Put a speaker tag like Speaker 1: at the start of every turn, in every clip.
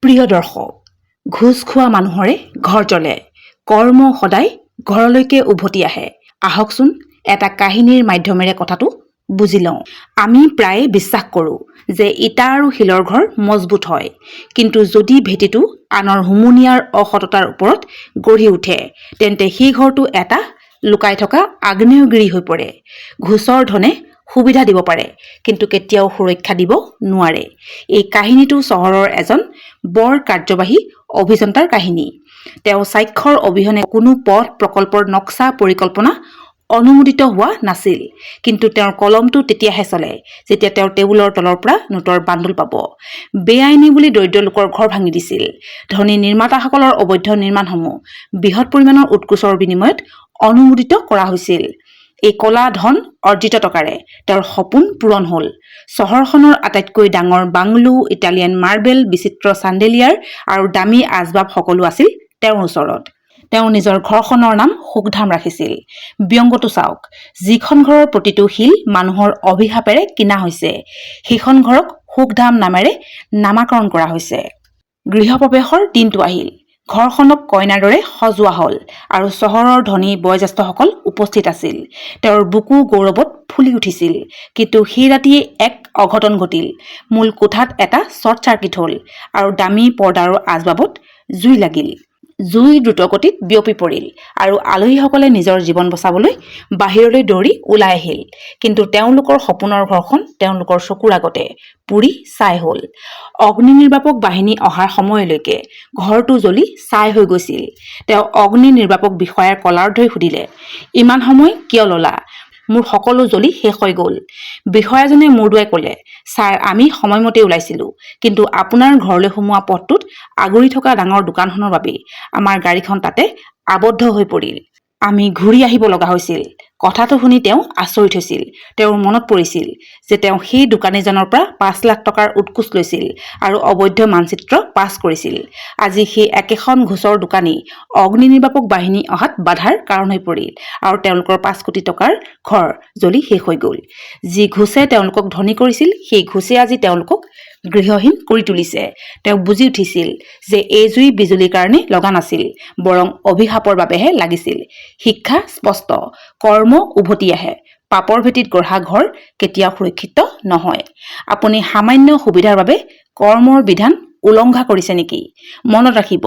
Speaker 1: প্ৰিয় দৰ্শক, ঘোষ খোৱা মানুহৰে ঘৰ জ্বলে, কৰ্ম সদায় ঘৰলৈকে উভতি আহে। আহকচোন এটা কাহিনীৰ মাধ্যমেৰে কথাটো বুজি লওঁ। আমি প্ৰায়ে বিশ্বাস কৰোঁ যে ইটা আৰু শিলৰ ঘৰ মজবুত হয়, কিন্তু যদি ভেটিটো আনৰ হুমুনিয়াৰ অসততাৰ ওপৰত গঢ়ি উঠে, তেন্তে সেই ঘৰটো এটা লুকাই থকা আগ্নেয়গিৰি হৈ পৰে। ঘোষৰ ধনে সুবিধা দিব পাৰে, কিন্তু কেতিয়াও সুৰক্ষা দিব নোৱাৰে। এই কাহিনীটো চহৰৰ এজন বৰ কাৰ্যবাহী অভিযন্তাৰ কাহিনী। তেওঁ স্বাক্ষৰ অবিহনে কোনো পথ প্ৰকল্পৰ নক্সা পৰিকল্পনা অনুমোদিত হোৱা নাছিল, কিন্তু তেওঁৰ কলমটো তেতিয়াহে চলে যেতিয়া তেওঁৰ টেবুলৰ তলৰ পৰা নোটৰ বান্দোল পাব। বেআইনী বুলি দৰিদ্ৰ লোকৰ ঘৰ ভাঙি দিছিল। ধনী নিৰ্মাতাসকলৰ অবৈধ নিৰ্মাণসমূহ বৃহৎ পৰিমাণৰ উৎকোচৰ বিনিময়ত অনুমোদিত কৰা হৈছিল। এই কলা ধন অৰ্জিত টকাৰে তেওঁৰ সপোন পূৰণ হ'ল। চহৰখনৰ আটাইতকৈ ডাঙৰ বাংলো, ইটালিয়ান মাৰ্বেল, বিচিত্ৰ চাণ্ডেলিয়াৰ আৰু দামী আচবাব সকলো আছিল তেওঁৰ ওচৰত। তেওঁ নিজৰ ঘৰখনৰ নাম সুখধাম ৰাখিছিল। ব্যংগটো চাওক, যিখন ঘৰৰ প্ৰতিটো শিল মানুহৰ অভিশাপেৰে কিনা হৈছে, সেইখন ঘৰক সুখধাম নামেৰে নামাকৰণ কৰা হৈছে। গৃহপ্ৰৱেশৰ দিনটো আহিল। ঘৰখনক কইনাৰ দৰে সজোৱা হ'ল আৰু চহৰৰ ধনী বয়োজ্যেষ্ঠসকল উপস্থিত আছিল। তেওঁৰ বুকু গৌৰৱত ফুলি উঠিছিল। কিন্তু সেই ৰাতিয়ে এক অঘটন ঘটিল। মূল কোঠাত এটা শ্বৰ্ট চাৰ্কিট হ'ল আৰু দামী পৰ্দা আৰু আচবাবত জুই লাগিল। জুই দ্ৰুতগতিত বিয়পি পৰিল আৰু আলহীসকলে নিজৰ জীৱন বচাবলৈ বাহিৰলৈ দৌৰি ওলাই আহিল। কিন্তু তেওঁলোকৰ সপোনৰ ঘৰখন তেওঁলোকৰ চকুৰ আগতে পুৰি ছাই হ'ল। অগ্নি নিৰ্বাপক বাহিনী অহাৰ সময়লৈকে ঘৰটো জ্বলি ছাই হৈ গৈছিল। তেওঁ অগ্নি নিৰ্বাপক বিষয়াৰ কলাৰ ধৰি সুধিলে, "ইমান সময় কিয় ল'লা? মোৰ সকলো জ্বলি শেষ হৈ গ'ল।" বিষয়াজনে মূৰ দোৱাই ক'লে, "ছাৰ, আমি সময়মতে ওলাইছিলো, কিন্তু আপোনাৰ ঘৰলৈ সোমোৱা পথটোত আগুৰি থকা ডাঙৰ দোকানখনৰ বাবে আমাৰ গাড়ীখন তাতে আবদ্ধ হৈ পৰিল। আমি ঘূৰি আহিব লগা হৈছিল।" কথাটো শুনি তেওঁ আচৰিত হৈছিল। তেওঁৰ মনত পৰিছিল যে তেওঁ সেই দোকানীজনৰ পৰা ৫ লাখ টকাৰ উৎকোচ লৈছিল আৰু অবৈধ মানচিত্ৰ পাছ কৰিছিল। আজি সেই একেখন ঘোষৰ দোকানী অগ্নি নিৰ্বাপক বাহিনী অহাত বাধাৰ কাৰণ হৈ পৰিল আৰু তেওঁলোকৰ ৫ কোটি টকাৰ ঘৰ জ্বলি শেষ হৈ গ'ল। যি ঘোষে তেওঁলোকক ধনী কৰিছিল, সেই ঘোষে আজি তেওঁলোকক গৃহহীন কৰি তুলিছে। তেওঁ বুজি উঠিছিল যে এই জুই বিজুলীৰ কাৰণে লগা নাছিল, বৰং অভিশাপৰ বাবেহে লাগিছিল। শিক্ষা স্পষ্ট, কৰ্ম উভতি আহে। পাপৰ ভেটিত গঢ়া ঘৰ কেতিয়াও সুৰক্ষিত নহয়। আপুনি সামান্য সুবিধাৰ বাবে কৰ্মৰ বিধান উলংঘা কৰিছে নেকি? মনত ৰাখিব,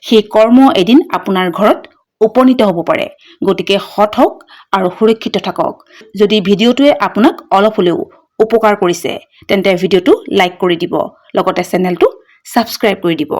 Speaker 1: সেই কৰ্ম এদিন আপোনাৰ ঘৰত উপনীত হ'ব পাৰে। গতিকে সৎ হওক আৰু সুৰক্ষিত থাকক। যদি ভিডিঅ'টোৱে আপোনাক অলপ হ'লেও উপকাৰ কৰিছে, তেন্তে ভিডিঅ'টো লাইক কৰি দিব, লগতে চেনেলটো ছাবস্ক্ৰাইব কৰি দিব।